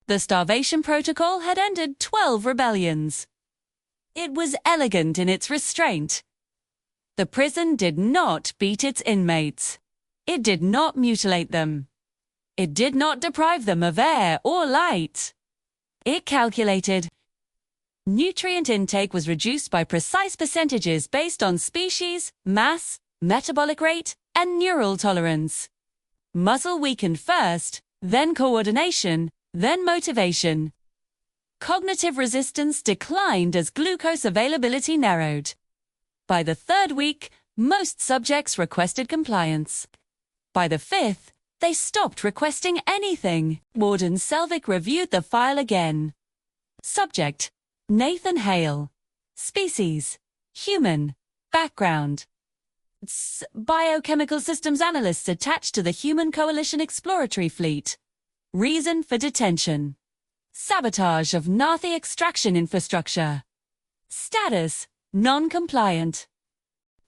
The starvation protocol had ended 12 rebellions. It was elegant in its restraint. The prison did not beat its inmates. It did not mutilate them. It did not deprive them of air or light. It calculated. Nutrient intake was reduced by precise percentages based on species, mass, metabolic rate, and neural tolerance. Muscle weakened first, then coordination, then motivation. Cognitive resistance declined as glucose availability narrowed. By the third week, most subjects requested compliance. By the fifth, they stopped requesting anything. Warden Selvig reviewed the file again. Subject: Nathan Hale. Species: human. Background: biochemical systems analysts attached to the Human Coalition Exploratory Fleet. Reason for detention: sabotage of Nathi extraction infrastructure. Status: non-compliant.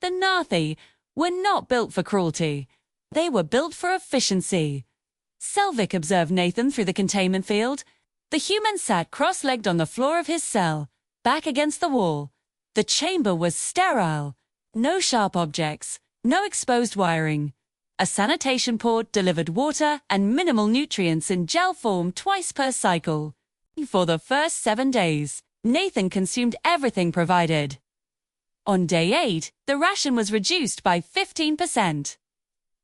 The Nathi were not built for cruelty. They were built for efficiency. Selvig observed Nathan through the containment field. The human sat cross-legged on the floor of his cell, back against the wall. The chamber was sterile. No sharp objects, no exposed wiring. A sanitation port delivered water and minimal nutrients in gel form twice per cycle. For the first 7 days, Nathan consumed everything provided. On day 8, the ration was reduced by 15%.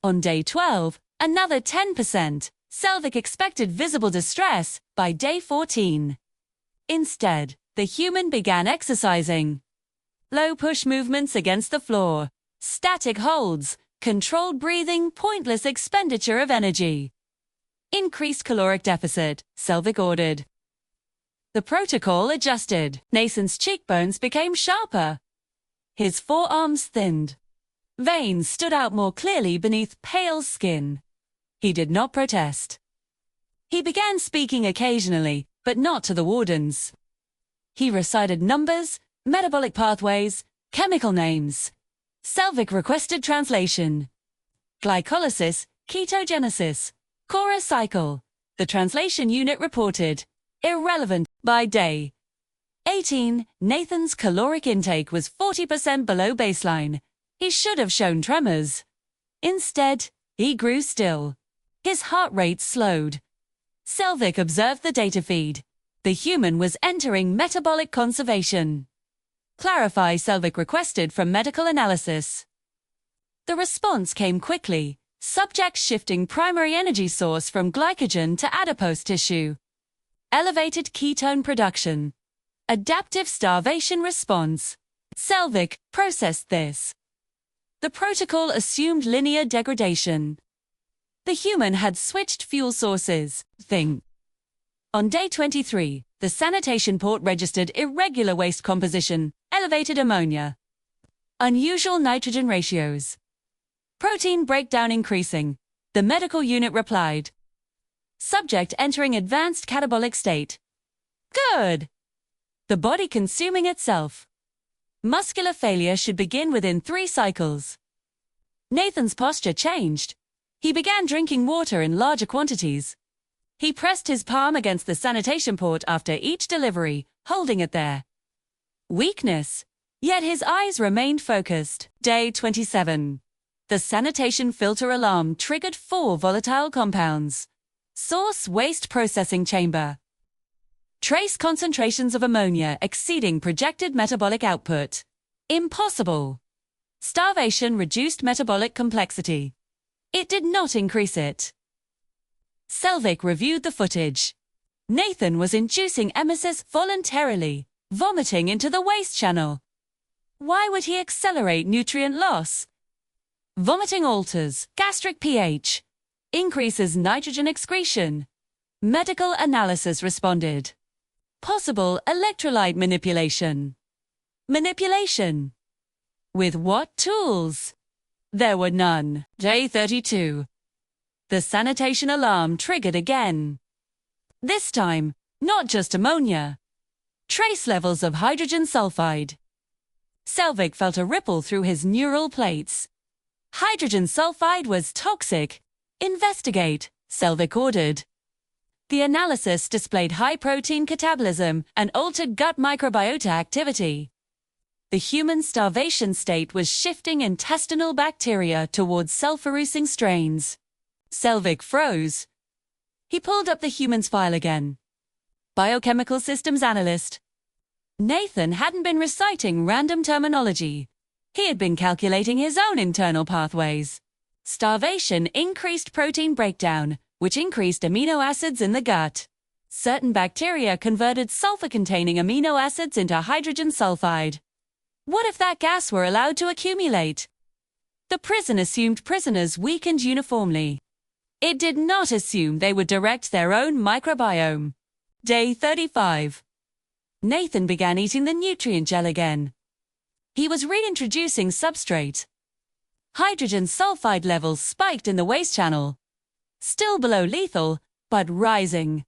On day 12, another 10%. Selvig expected visible distress by day 14. Instead, the human began exercising. Low push movements against the floor, static holds, controlled breathing, pointless expenditure of energy. Increased caloric deficit, Selvig ordered. The protocol adjusted. Nathan's cheekbones became sharper. His forearms thinned. Veins stood out more clearly beneath pale skin. He did not protest. He began speaking occasionally, but not to the wardens. He recited numbers, metabolic pathways, chemical names. Selvig requested translation. Glycolysis, ketogenesis, Cora cycle. The translation unit reported. Irrelevant. By day 18, Nathan's caloric intake was 40% below baseline. He should have shown tremors. Instead, he grew still. His heart rate slowed. Selvig observed the data feed. The human was entering metabolic conservation. Clarify, Selvig requested from medical analysis. The response came quickly. Subject shifting primary energy source from glycogen to adipose tissue. Elevated ketone production. Adaptive starvation response. Selvig processed this. The protocol assumed linear degradation. The human had switched fuel sources. On day 23, the sanitation port registered irregular waste composition, elevated ammonia. Unusual nitrogen ratios. Protein breakdown increasing. The medical unit replied. Subject entering advanced catabolic state. Good. The body consuming itself. Muscular failure should begin within 3 cycles. Nathan's posture changed. He began drinking water in larger quantities. He pressed his palm against the sanitation port after each delivery, holding it there. Weakness. Yet his eyes remained focused. Day 27. The sanitation filter alarm triggered 4 volatile compounds. Source waste processing chamber. Trace concentrations of ammonia exceeding projected metabolic output. Impossible. Starvation reduced metabolic complexity. It did not increase it. Selvig reviewed the footage. Nathan was inducing emesis voluntarily, vomiting into the waste channel. Why would he accelerate nutrient loss? Vomiting alters gastric pH, increases nitrogen excretion. Medical analysis responded. Possible electrolyte manipulation. Manipulation. With what tools? There were none. Day 32. The sanitation alarm triggered again. This time, not just ammonia. Trace levels of hydrogen sulfide. Selvig felt a ripple through his neural plates. Hydrogen sulfide was toxic. Investigate, Selvig ordered. The analysis displayed high protein catabolism and altered gut microbiota activity. The human starvation state was shifting intestinal bacteria towards self-reducing strains. Selvig froze. He pulled up the human's file again. Biochemical systems analyst. Nathan hadn't been reciting random terminology. He had been calculating his own internal pathways. Starvation increased protein breakdown, which increased amino acids in the gut. Certain bacteria converted sulfur-containing amino acids into hydrogen sulfide. What if that gas were allowed to accumulate? The prison assumed prisoners weakened uniformly. It did not assume they would direct their own microbiome. Day 35. Nathan began eating the nutrient gel again. He was reintroducing substrate. Hydrogen sulfide levels spiked in the waste channel. Still below lethal, but rising.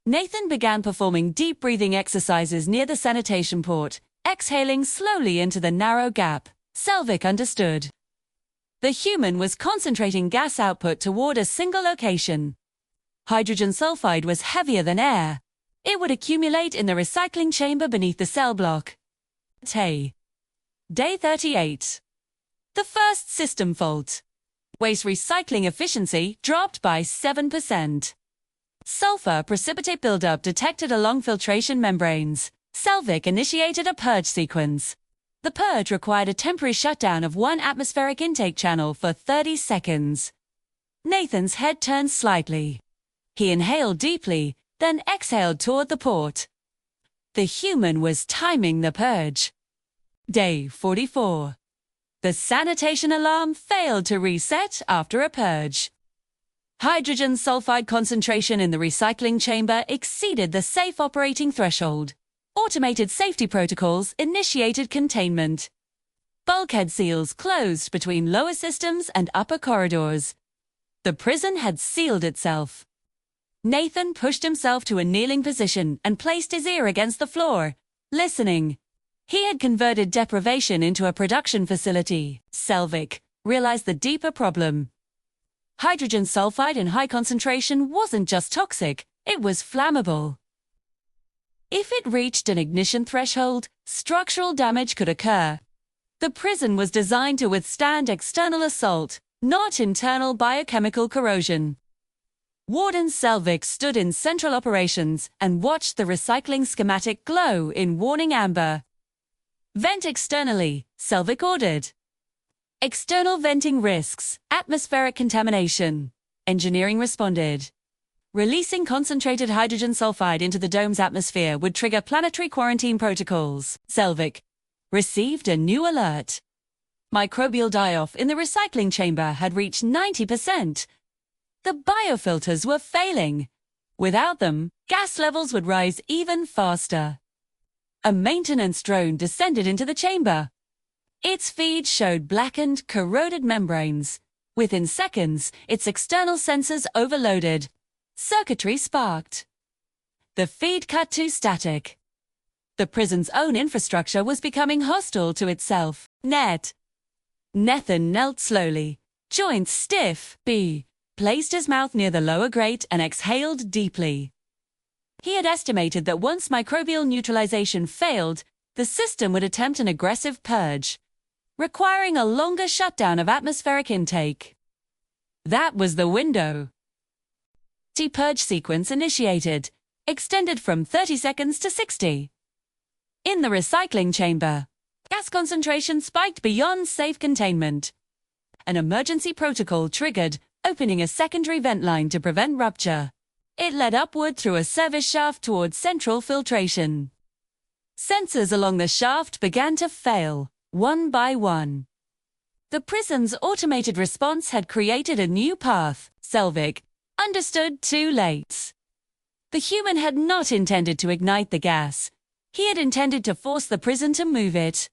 Nathan began performing deep breathing exercises near the sanitation port, exhaling slowly into the narrow gap. Selvig understood. The human was concentrating gas output toward a single location. Hydrogen sulfide was heavier than air. It would accumulate in the recycling chamber beneath the cell block. Day 38. The first system fault. Waste recycling efficiency dropped by 7%. Sulfur precipitate buildup detected along filtration membranes. Selvig initiated a purge sequence. The purge required a temporary shutdown of one atmospheric intake channel for 30 seconds. Nathan's head turned slightly. He inhaled deeply, then exhaled toward the port. The human was timing the purge. Day 44. The sanitation alarm failed to reset after a purge. Hydrogen sulfide concentration in the recycling chamber exceeded the safe operating threshold. Automated safety protocols initiated containment. Bulkhead seals closed between lower systems and upper corridors. The prison had sealed itself. Nathan pushed himself to a kneeling position and placed his ear against the floor, listening. He had converted deprivation into a production facility. Selvig realized the deeper problem. Hydrogen sulfide in high concentration wasn't just toxic, it was flammable. If it reached an ignition threshold, structural damage could occur. The prison was designed to withstand external assault, not internal biochemical corrosion. Warden Selvig stood in central operations and watched the recycling schematic glow in warning amber. Vent externally, Selvig ordered. External venting risks, atmospheric contamination. Engineering responded. Releasing concentrated hydrogen sulfide into the dome's atmosphere would trigger planetary quarantine protocols. Selvig received a new alert. Microbial die-off in the recycling chamber had reached 90%. The biofilters were failing. Without them, gas levels would rise even faster. A maintenance drone descended into the chamber. Its feed showed blackened, corroded membranes. Within seconds, its external sensors overloaded. Circuitry sparked. The feed cut to static. The prison's own infrastructure was becoming hostile to itself. Nathan knelt slowly, joints stiff. Placed his mouth near the lower grate and exhaled deeply. He had estimated that once microbial neutralization failed, the system would attempt an aggressive purge, requiring a longer shutdown of atmospheric intake. That was the window. The purge sequence initiated, extended from 30 seconds to 60. In the recycling chamber, gas concentration spiked beyond safe containment. An emergency protocol triggered, opening a secondary vent line to prevent rupture. It led upward through a service shaft towards central filtration. Sensors along the shaft began to fail, one by one. The prison's automated response had created a new path. Selvig understood too late. The human had not intended to ignite the gas. He had intended to force the prison to move it.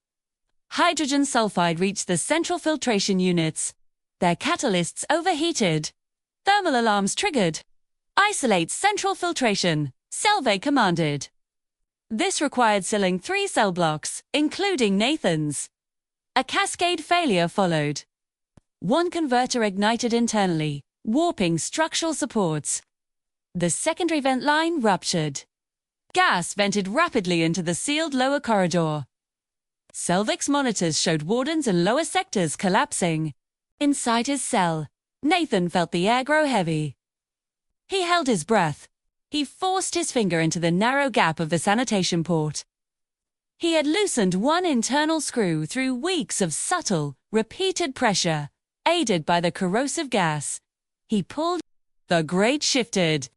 Hydrogen sulfide reached the central filtration units. Their catalysts overheated. Thermal alarms triggered. Isolate central filtration, Selvig commanded. This required sealing 3 cell blocks, including Nathan's. A cascade failure followed. One converter ignited internally, warping structural supports. The secondary vent line ruptured. Gas vented rapidly into the sealed lower corridor. Selvig's monitors showed wardens and lower sectors collapsing. Inside his cell, Nathan felt the air grow heavy. He held his breath. He forced his finger into the narrow gap of the sanitation port. He had loosened one internal screw through weeks of subtle, repeated pressure, aided by the corrosive gas. He pulled. The grate shifted.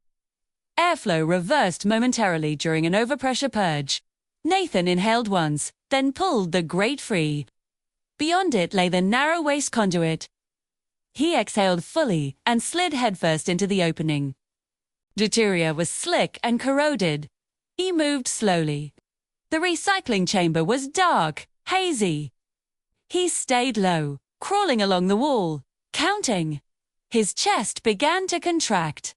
Airflow reversed momentarily during an overpressure purge. Nathan inhaled once, then pulled the grate free. Beyond it lay the narrow waste conduit. He exhaled fully and slid headfirst into the opening. Deuteria was slick and corroded. He moved slowly. The recycling chamber was dark, hazy. He stayed low, crawling along the wall, counting. His chest began to contract.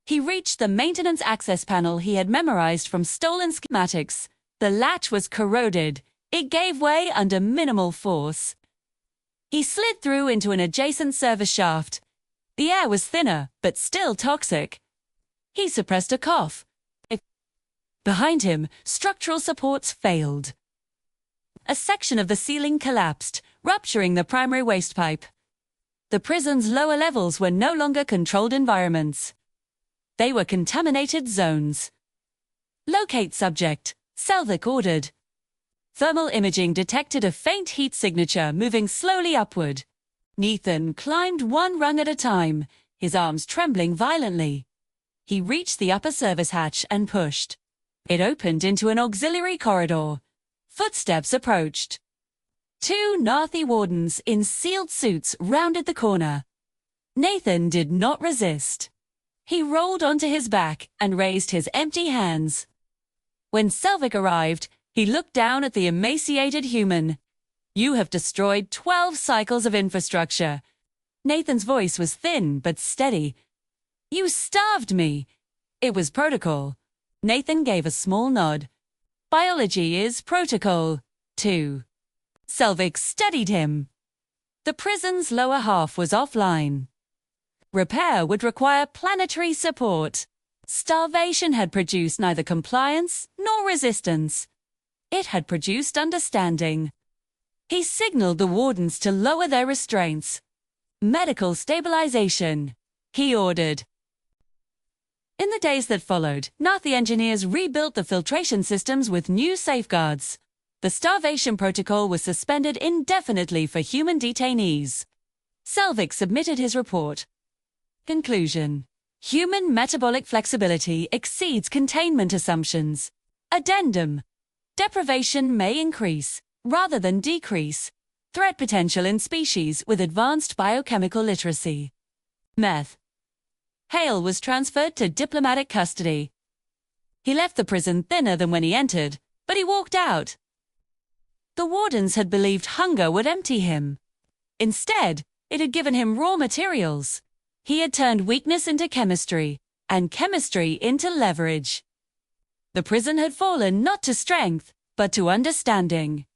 He reached the maintenance access panel he had memorized from stolen schematics. The latch was corroded. It gave way under minimal force. He slid through into an adjacent service shaft. The air was thinner, but still toxic. He suppressed a cough. Behind him, structural supports failed. A section of the ceiling collapsed, rupturing the primary waste pipe. The prison's lower levels were no longer controlled environments. They were contaminated zones. Locate subject, Selvig ordered. Thermal imaging detected a faint heat signature moving slowly upward. Nathan climbed one rung at a time, his arms trembling violently. He reached the upper service hatch and pushed. It opened into an auxiliary corridor. Footsteps approached. Two Nathi wardens in sealed suits rounded the corner. Nathan did not resist. He rolled onto his back and raised his empty hands. When Selvig arrived, he looked down at the emaciated human. "You have destroyed 12 cycles of infrastructure." Nathan's voice was thin but steady. "You starved me." "It was protocol." Nathan gave a small nod. "Biology is protocol, too." Selvig steadied him. The prison's lower half was offline. Repair would require planetary support. Starvation had produced neither compliance nor resistance. It had produced understanding. He signaled the wardens to lower their restraints. "Medical stabilization," he ordered. In the days that followed, Nathi engineers rebuilt the filtration systems with new safeguards. The starvation protocol was suspended indefinitely for human detainees. Selvig submitted his report. Conclusion: human metabolic flexibility exceeds containment assumptions. Addendum: deprivation may increase, rather than decrease, threat potential in species with advanced biochemical literacy. Meth. Hale was transferred to diplomatic custody. He left the prison thinner than when he entered, but he walked out. The wardens had believed hunger would empty him. Instead, it had given him raw materials. He had turned weakness into chemistry, and chemistry into leverage. The prison had fallen not to strength, but to understanding.